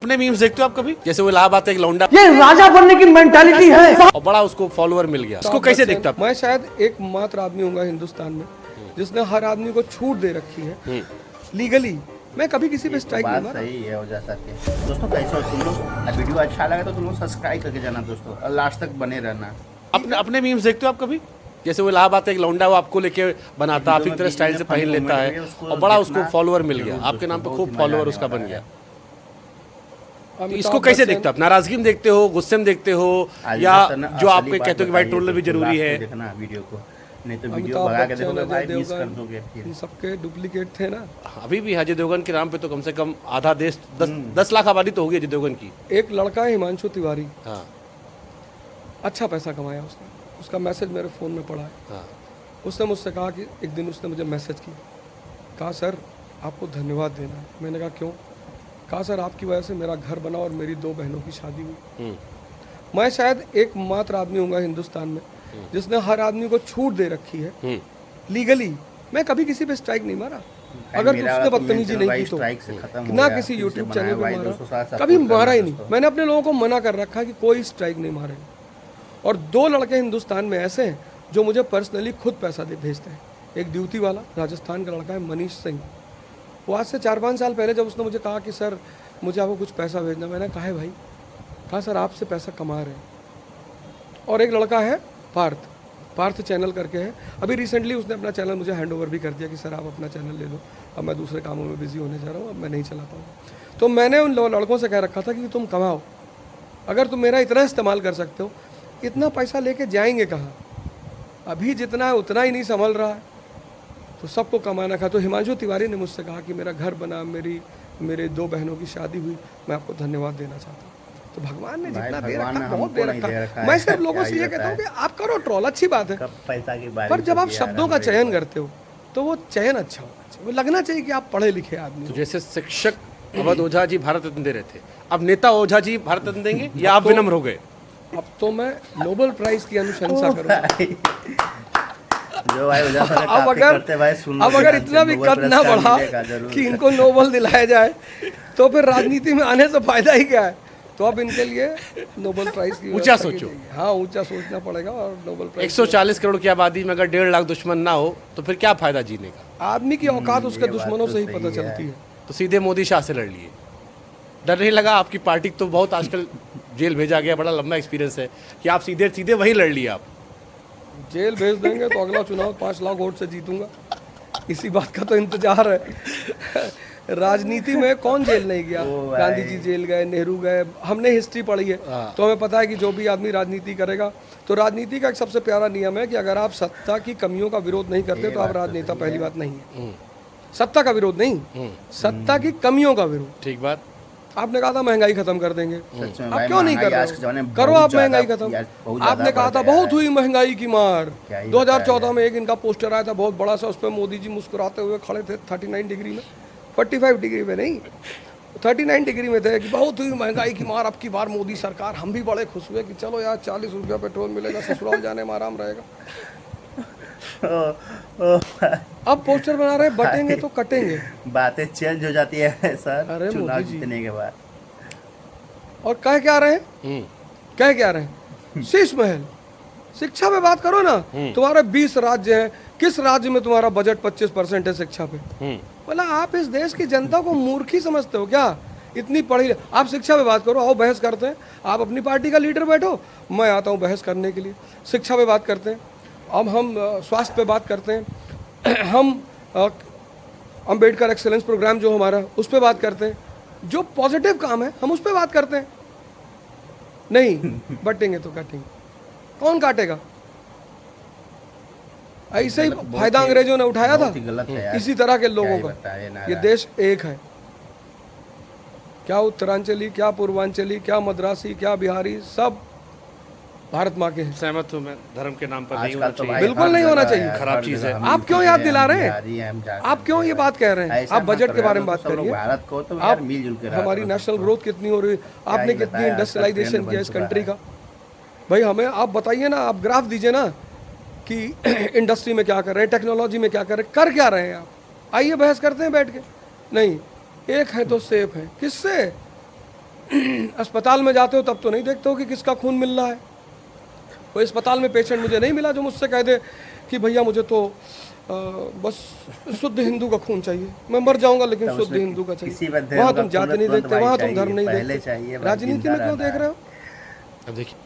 अपने मीम्स देखते हो आप कभी? जैसे वो इलाहाबाद का एक लौंडा, ये राजा बनने की मेंटालिटी है। और बड़ा उसको फॉलोअर मिल गया, उसको कैसे देखते हो आप? मैं शायद एकमात्र आदमी हूँगा हिंदुस्तान में जिसने हर आदमी को छूट दे रखी है लीगली। मैं कभी किसी पे स्ट्राइक नहीं बात मारा। सही है वजह सर। दोस्तों कैसे हो तुम लोग? वीडियो अच्छा लगा तो तुम लोग सब्सक्राइब करके जाना दोस्तों, और लास्ट तक बने रहना। अपने मीम्स देखते हो आप कभी? जैसे वो इलाहाबाद का एक लौंडा, वो आपको लेके बनाता, आप एक तरह स्टाइल से पहन लेता है, और बड़ा उसको फॉलोअर मिल गया, आपके नाम पे खूब फॉलोअर उसका बन गया। तो इसको कैसे देखते हो आप? नाराजगी में देखते हो, गुस्से में देखते हो, या जो आप कहते हो कि भाई ट्रोलर भी जरूरी है? देखना वीडियो को, नहीं तो वीडियो भगा के देखोगे भाई मिस कर दोगे फिर। इन सबके डुप्लीकेट थे ना। अभी भी अजय देवगन के नाम पे तो कम से कम आधा देश 10 लाख आबादी तो होगी अजय देवगन की। एक लड़का है हिमांशु तिवारी, हाँ अच्छा पैसा कमाया उसने, उसका मैसेज मेरे फ़ोन में पड़ा है। हाँ उसने मुझसे कहा कि एक दिन उसने मुझे मैसेज किया, कहा सर आपको धन्यवाद देना है। मैंने कहा क्यों? कहा सर आपकी वजह से मेरा घर बना और मेरी 2 बहनों की शादी हुई। मैं शायद एकमात्र आदमी हूँगा हिंदुस्तान में जिसने हर आदमी को छूट दे रखी है लीगली। मैं कभी किसी पे स्ट्राइक नहीं मारा। अगर उसने बदतमीजी नहीं की तो ना किसी यूट्यूब चैनल पे मारा, कभी मारा ही नहीं। मैंने अपने लोगों को मना कर रखा कि कोई स्ट्राइक नहीं मारेगा। और 2 लड़के हिंदुस्तान में ऐसे हैं जो मुझे पर्सनली खुद पैसा भेजते हैं। एक ड्यूटी वाला राजस्थान का लड़का है मनीष सिंह, वो आज से 4-5 साल पहले जब उसने मुझे कहा कि सर मुझे आपको कुछ पैसा भेजना, मैंने कहा है भाई, कहा सर आपसे पैसा कमा रहे हैं। और एक लड़का है पार्थ चैनल करके है, अभी रिसेंटली उसने अपना चैनल मुझे हैंड ओवर भी कर दिया कि सर आप अपना चैनल ले लो, अब मैं दूसरे कामों में बिजी होने जा रहा हूँ, अब मैं नहीं चला पाऊँगा। तो मैंने उन लड़कों से कह रखा था कि तुम कमाओ, अगर तुम मेरा इतना इस्तेमाल कर सकते हो, इतना पैसा लेके जाएंगे कहाँ? अभी जितना है उतना ही नहीं संभल रहा है, तो सबको कमाना था। तो हिमांशु तिवारी ने मुझसे कहा कि मेरा घर बना, मेरे 2 बहनों की शादी हुई, मैं आपको धन्यवाद देना चाहता हूँ। तो भगवान ने जितना दे रखा बहुत दे रखा। मैं सिर्फ लोगों से ये कहता हूँ कि आप करो ट्रोल, अच्छी बात है, पैसा की बात, पर जब आप शब्दों का चयन करते हो तो वो चयन अच्छा होना चाहिए, वो लगना चाहिए कि आप पढ़े लिखे आदमी। तो जैसे शिक्षक अवध ओझा जी भारत रत्न दे रहे थे, अब नेता ओझा जी भारत रत्न देंगे या आप विनम्र हो गए? अब तो मैं नोबेल प्राइज की अनुशंसा करूँगा। जो भाई अब अगर इतना भी कद ना बढ़ा कि इनको नोबेल दिलाया जाए तो फिर राजनीति में आने से फायदा ही क्या है? तो अब इनके लिए नोबेल प्राइज की ऊंचा सोचो। हाँ, ऊंचा सोचना पड़ेगा। और नोबेल प्राइज 140 करोड़ की आबादी में अगर 1.5 लाख दुश्मन ना हो तो फिर क्या फायदा जीने का? आदमी की औकात उसके दुश्मनों से ही पता चलती है। तो सीधे मोदी शाह से लड़ लिए, डर नहीं लगा? आपकी पार्टी तो बहुत आजकल जेल भेजा गया, बड़ा लंबा एक्सपीरियंस है कि आप सीधे वहीं लड़ लिए। आप जेल भेज देंगे तो अगला चुनाव 5 लाख वोट से जीतूंगा, इसी बात का तो इंतजार है। राजनीति में कौन जेल नहीं गया? गांधी जी जेल गए, नेहरू गए, हमने हिस्ट्री पढ़ी है तो हमें पता है कि जो भी आदमी राजनीति करेगा, तो राजनीति का एक सबसे प्यारा नियम है कि अगर आप सत्ता की कमियों का विरोध नहीं करते तो आप राजनेता। पहली बात नहीं है सत्ता का विरोध, नहीं सत्ता की कमियों का विरोध। ठीक बात। आपने कहा था महंगाई खत्म कर देंगे, आप क्यों नहीं कर रहे? करो आप महंगाई खत्म। आपने कहा था बहुत हुई महंगाई की मार। 2014 में एक इनका पोस्टर आया था बहुत बड़ा सा, उस पर मोदी जी मुस्कुराते हुए खड़े थे 39 डिग्री में, 45 डिग्री में नहीं, 39 डिग्री में थे कि बहुत हुई महंगाई की मार, अब की बार मोदी सरकार। हम भी बड़े खुश हुए कि चलो यार 40 रुपया पेट्रोल मिलेगा, ससुराल जाने में आराम रहेगा। अब पोस्टर बना रहे हैं, बटेंगे तो कटेंगे, बातें चेंज हो जाती है सर। अरे चुनाव जीतने के बाद और कह क्या रहे हैं? कह क्या रहे हैं? शीश महल। शिक्षा पे बात करो ना, तुम्हारे 20 राज्य हैं, किस राज्य में तुम्हारा बजट 25% है शिक्षा पे? बोला आप इस देश की जनता को मूर्खी समझते हो क्या? इतनी पढ़ी, आप शिक्षा पे बात करो, आओ बहस करते हैं। आप अपनी पार्टी का लीडर बैठो, मैं आता हूँ बहस करने के लिए। शिक्षा पे बात करते हैं, अब हम स्वास्थ्य पे बात करते हैं, हम अंबेडकर एक्सेलेंस प्रोग्राम जो हमारा उस पर बात करते हैं, जो पॉजिटिव काम है हम उस पर बात करते हैं। नहीं, बटेंगे तो काटेंगे, कौन काटेगा? ऐसे ही फायदा अंग्रेजों ने उठाया था इसी तरह के लोगों का। ये देश एक है, क्या उत्तरांचली, क्या पूर्वांचली, क्या मद्रासी, क्या बिहारी, सब भारत माँ के हैं। सहमत हूँ मैं, धर्म के नाम पर नहीं होना तो चाहिए, बिल्कुल नहीं होना चाहिए, खराब चीज है। आप क्यों याद दिला रहे हैं? आप क्यों ये बात कह रहे हैं? आप बजट के बारे में बात करिए। भारत को तो आप मिलजुल के हमारी नेशनल ग्रोथ कितनी हो रही है, आपने कितनी इंडस्ट्रियलाइजेशन किया इस कंट्री का, भाई हमें आप बताइए ना, आप ग्राफ दीजिए ना कि इंडस्ट्री में क्या कर रहे हैं, टेक्नोलॉजी में क्या कर रहे हैं आप। आइए बहस करते हैं बैठ के। नहीं, एक है तो सेफ है, किससे? अस्पताल में जाते हो तब तो नहीं देखते हो कि किसका खून मिल रहा है। कोई अस्पताल में पेशेंट मुझे नहीं मिला जो मुझसे कह दे कि भैया मुझे तो बस शुद्ध हिंदू का खून चाहिए, मैं मर जाऊंगा लेकिन शुद्ध हिंदू का किसी चाहिए। बंदे वहाँ का तुम जाति खून नहीं तुरंत देखते, वहाँ तुम चाहिए, धर्म नहीं पहले देखते। चाहिए, बस राजनीति जिंदा में क्यों रहना देख है। रहे हो? अब देखिए